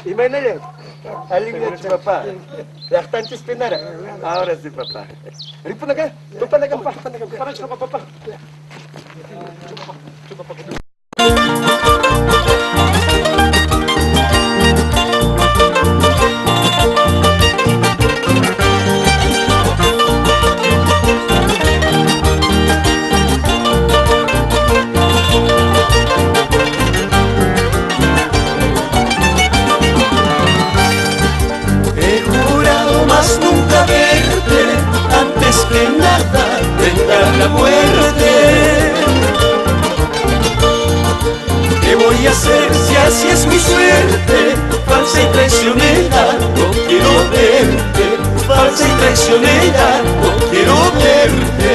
Imagínate, alguien de papá. Ya están chispinara. Ahora sí, papá. Ripun acá, papá. Para coba papá. La muerte. ¿Qué voy a hacer si así es mi suerte? Falsa y traicionera, no quiero verte. Falsa y traicionera, no quiero verte.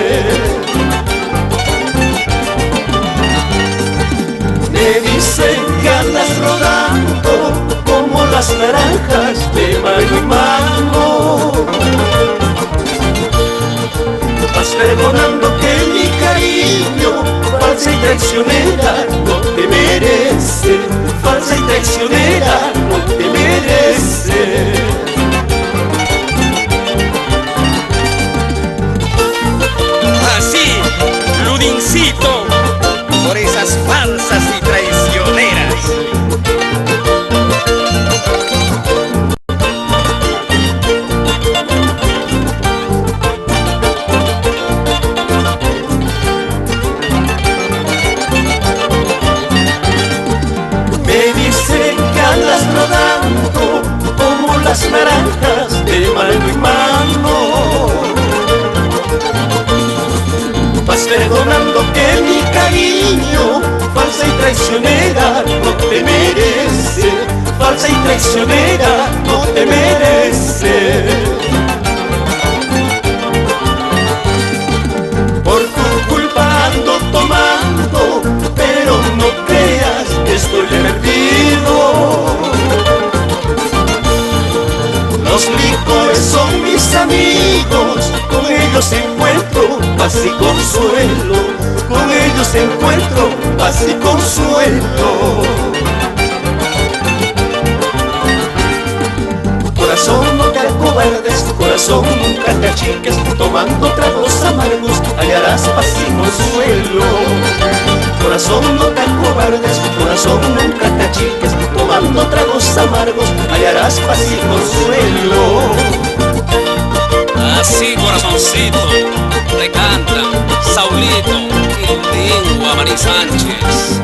Me dicen que andas rodando como las naranjas de mano en mano. Vas perdonando que mi cariño, falsa y traicionera, no te merece. Falsa y traicionera, no te merece. Así, Ludincito, por esas falsas y traicioneras. Las naranjas de mano en mano. Vas perdonando que mi cariño, falsa y traicionera, no te merece. Falsa y traicionera, no te merece. Por tu culpa ando tomando, pero no creas que estoy perdido. Los licores son mis amigos, con ellos encuentro paz y consuelo. Con ellos encuentro paz y consuelo. Corazón, no te acobardes, corazón, nunca te achiques. Tomando tragos amargos hallarás paz y consuelo. Corazón, no te acobardes, corazón, nunca te achiques. Tomando tragos amargos hallarás paz y consuelo. Así, corazoncito, te canta Saulito y Lingua Mari Sánchez.